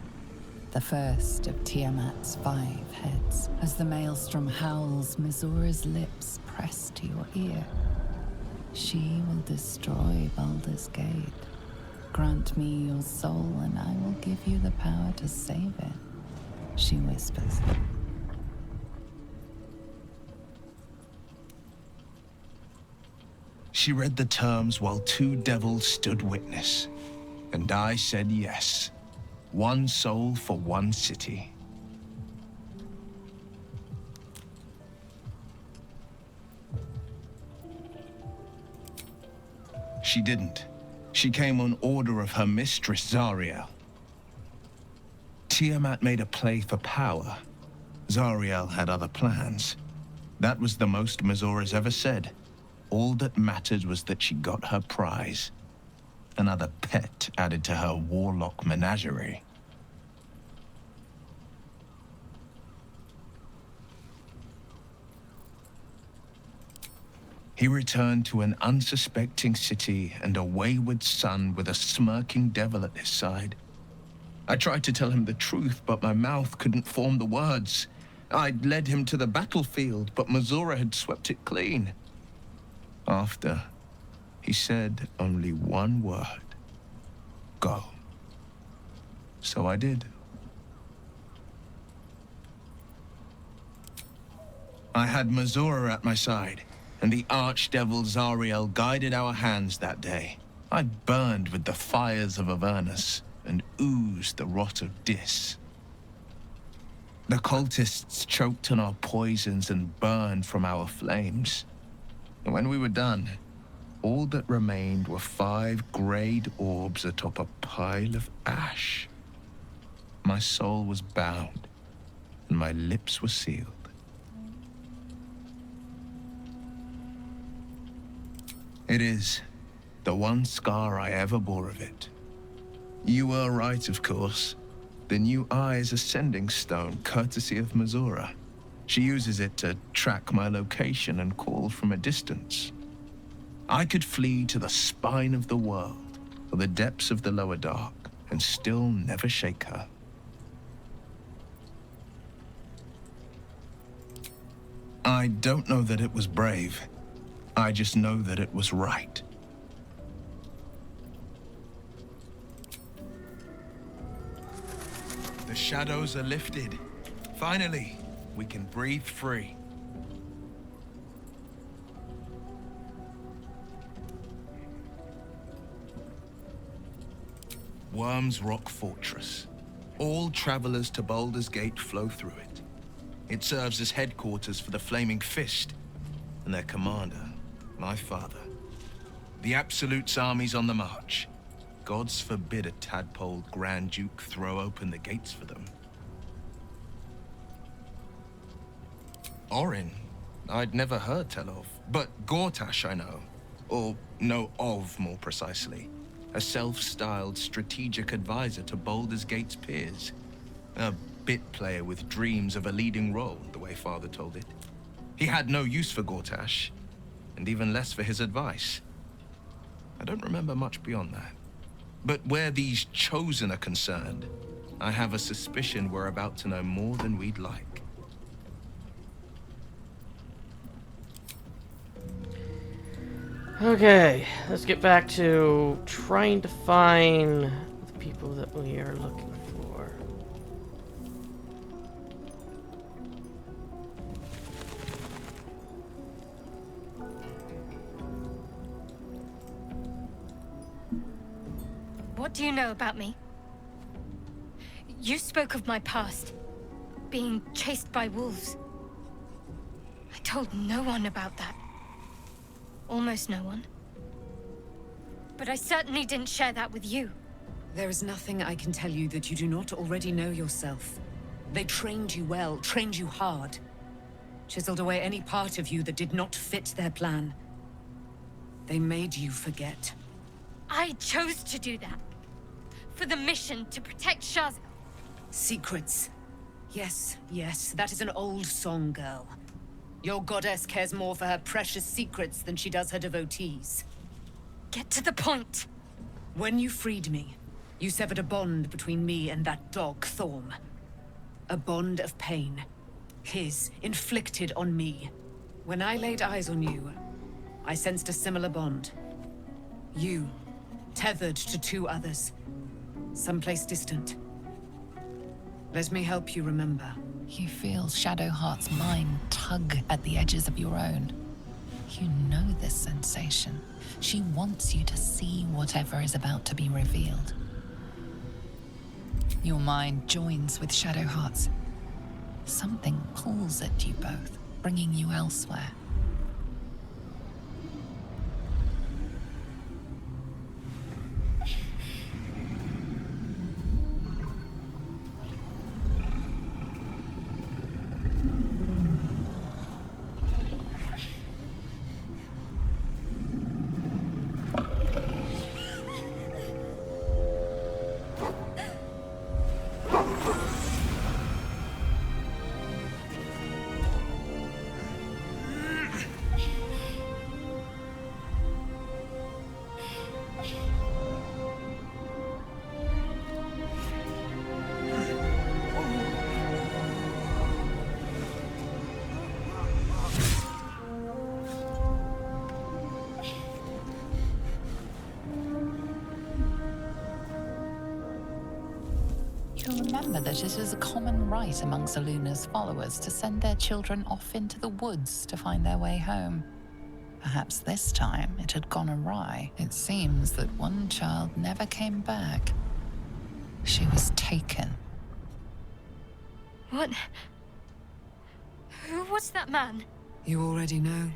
The first of Tiamat's 5 heads. As the maelstrom howls, Mizura's lips press to your ear. She will destroy Baldur's Gate. Grant me your soul, and I will give you the power to save it, she whispers. She read the terms while 2 devils stood witness, and I said yes. 1 soul for 1 city. She didn't. She came on order of her mistress, Zariel. Tiamat made a play for power. Zariel had other plans. That was the most Mizura's ever said. All that mattered was that she got her prize. Another pet added to her warlock menagerie. He returned to an unsuspecting city and a wayward son with a smirking devil at his side. I tried to tell him the truth, but my mouth couldn't form the words. I'd led him to the battlefield, but Mizura had swept it clean. After, he said only 1 word. Go. So I did. I had Mizura at my side, and the archdevil Zariel guided our hands that day. I burned with the fires of Avernus and oozed the rot of Dis. The cultists choked on our poisons and burned from our flames. And when we were done, all that remained were 5 grayed orbs atop a pile of ash. My soul was bound, and my lips were sealed. It is the one scar I ever bore of it. You were right, of course. The new eye is a sending stone, courtesy of Mizura. She uses it to track my location and call from a distance. I could flee to the spine of the world, or the depths of the lower dark, and still never shake her. I don't know that it was brave. I just know that it was right. The shadows are lifted. Finally, we can breathe free. Worm's Rock Fortress. All travelers to Baldur's Gate flow through it. It serves as headquarters for the Flaming Fist and their commander, my father. The Absolute's army's on the march. Gods forbid a tadpole Grand Duke throw open the gates for them. Orin, I'd never heard tell of, but Gortash I know. Or know of, more precisely. A self-styled strategic advisor to Baldur's Gate's peers. A bit player with dreams of a leading role, the way Father told it. He had no use for Gortash, and even less for his advice. I don't remember much beyond that. But where these Chosen are concerned, I have a suspicion we're about to know more than we'd like. Okay, let's get back to trying to find the people that we are looking for. What do you know about me? You spoke of my past. Being chased by wolves. I told no one about that. Almost no one. But I certainly didn't share that with you. There is nothing I can tell you that you do not already know yourself. They trained you well, trained you hard. Chiseled away any part of you that did not fit their plan. They made you forget. I chose to do that. For the mission to protect Shaz. Secrets. Yes, yes, that is an old song, girl. Your goddess cares more for her precious secrets than she does her devotees. Get to the point. When you freed me, you severed a bond between me and that dog, Thorm. A bond of pain. His, inflicted on me. When I laid eyes on you, I sensed a similar bond. You, tethered to two others. Someplace distant. Let me help you remember. You feel Shadowheart's mind tug at the edges of your own. You know this sensation. She wants you to see whatever is about to be revealed. Your mind joins with Shadowheart's. Something pulls at you both, bringing you elsewhere. You'll remember that it is a common rite among Zeluna's followers to send their children off into the woods to find their way home. Perhaps this time it had gone awry. It seems that one child never came back. She was taken. What? Who was that man? You already know.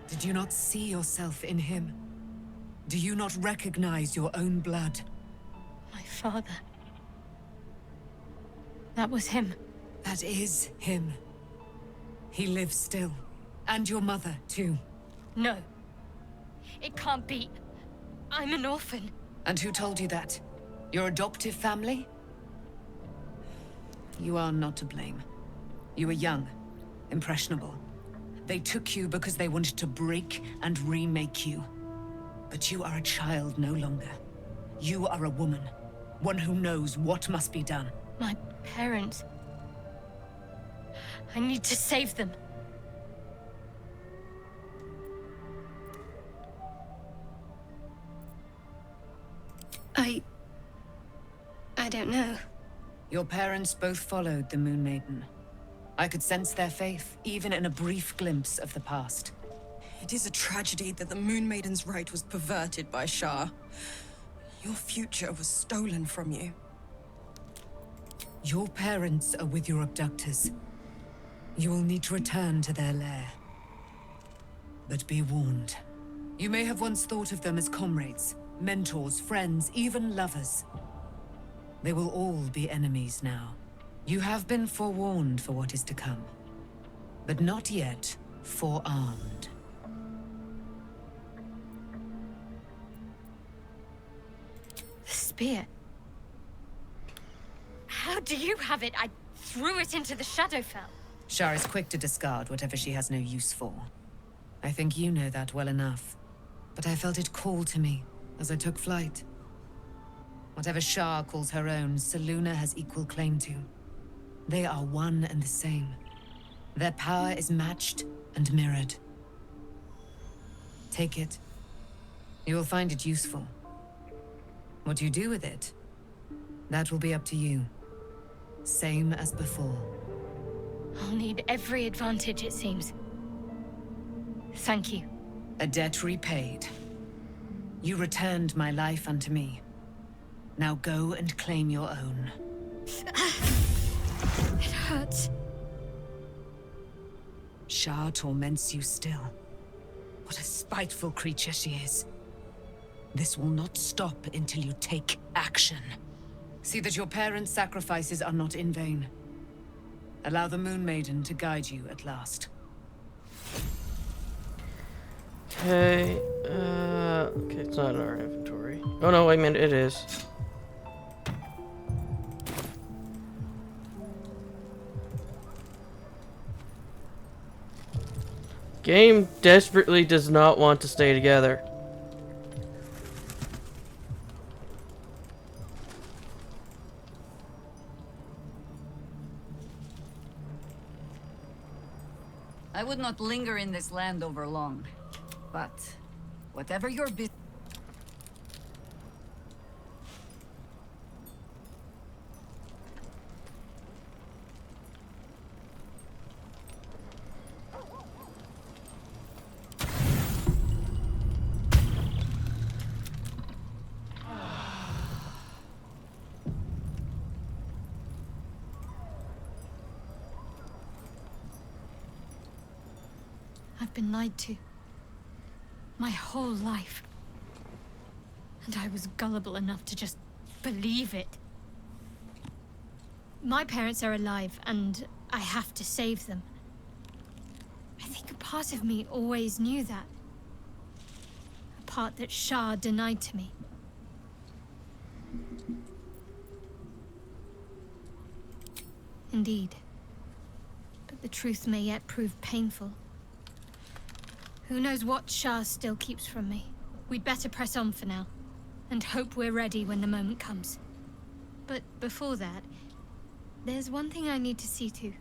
Did you not see yourself in him? Do you not recognize your own blood? My father. That was him. That is him. He lives still. And your mother, too. No. It can't be. I'm an orphan. And who told you that? Your adoptive family? You are not to blame. You were young, impressionable. They took you because they wanted to break and remake you. But you are a child no longer. You are a woman. One who knows what must be done. My parents. I need to save them. I don't know. Your parents both followed the Moon Maiden. I could sense their faith, even in a brief glimpse of the past. It is a tragedy that the Moon Maiden's right was perverted by Shah. Your future was stolen from you. Your parents are with your abductors. You will need to return to their lair. But be warned. You may have once thought of them as comrades, mentors, friends, even lovers. They will all be enemies now. You have been forewarned for what is to come, but not yet forearmed. The spear. How do you have it? I threw it into the Shadowfell. Shar is quick to discard whatever she has no use for. I think you know that well enough. But I felt it call to me as I took flight. Whatever Shar calls her own, Selûne has equal claim to. They are one and the same. Their power is matched and mirrored. Take it. You will find it useful. What you do with it, that will be up to you. Same as before. I'll need every advantage, it seems. Thank you. A debt repaid. You returned my life unto me. Now go and claim your own. It hurts. Shah torments you still. What a spiteful creature she is. This will not stop until you take action. See that your parents' sacrifices are not in vain. Allow the Moon Maiden to guide you at last. Okay, okay, it's not in our inventory. Oh no, wait a minute, it is. Game desperately does not want to stay together. I would not linger in this land over long. But whatever your business. I've been lied to. My whole life. And I was gullible enough to just believe it. My parents are alive, and I have to save them. I think a part of me always knew that. A part that Shah denied to me. Indeed. But the truth may yet prove painful. Who knows what Shah still keeps from me. We'd better press on for now, and hope we're ready when the moment comes. But before that, there's one thing I need to see to.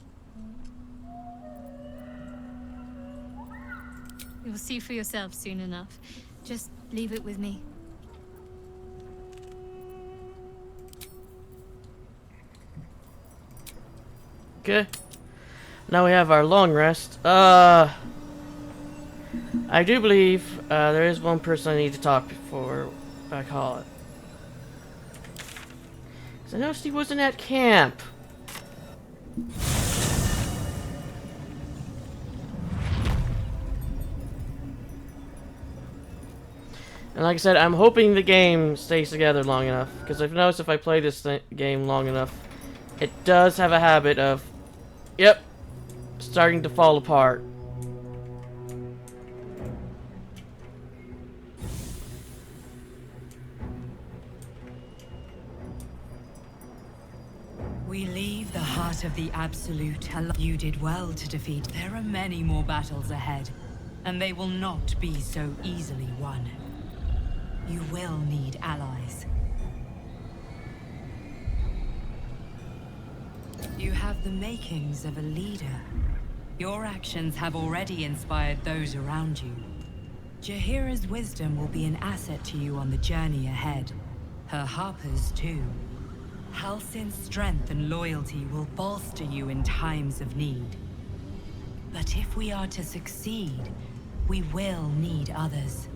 You'll see for yourself soon enough. Just leave it with me. Okay. Now we have our long rest. I do believe there is one person I need to talk before I call it. 'Cause I noticed he wasn't at camp. And like I said, I'm hoping the game stays together long enough. Because I've noticed if I play this game long enough, it does have a habit of, yep, starting to fall apart. We leave the heart of the Absolute. You did well to defeat. There are many more battles ahead, and they will not be so easily won. You will need allies. You have the makings of a leader. Your actions have already inspired those around you. Jaheira's wisdom will be an asset to you on the journey ahead. Her Harper's too. Halsin's strength and loyalty will bolster you in times of need. But if we are to succeed, we will need others.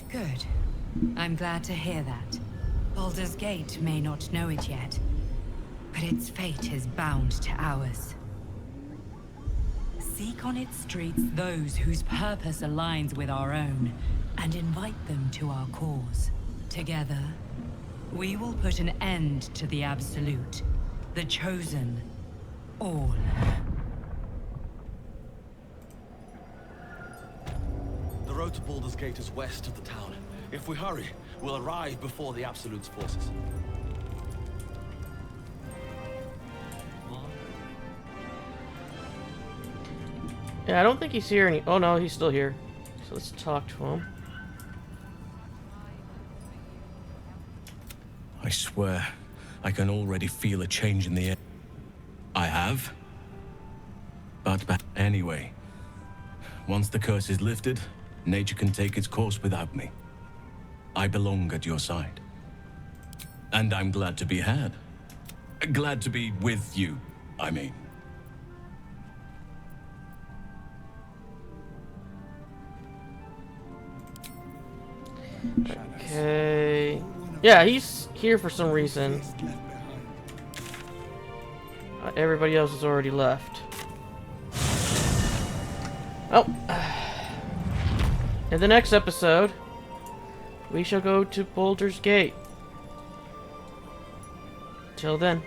Good. I'm glad to hear that. Baldur's Gate may not know it yet, but its fate is bound to ours. Seek on its streets those whose purpose aligns with our own, and invite them to our cause. Together, we will put an end to the Absolute, the Chosen, all. The road to Baldur's Gate is west of the town. If we hurry, we'll arrive before the Absolute's forces. Yeah, I don't think he's here any. Oh no, he's still here. So let's talk to him. I swear, I can already feel a change in the air. I have. But anyway, once the curse is lifted, nature can take its course without me. I belong at your side. And I'm glad to be had. Glad to be with you, I mean. Okay. Yeah, he's here for some reason. Everybody else has already left. Oh. In the next episode, we shall go to Baldur's Gate. Till then.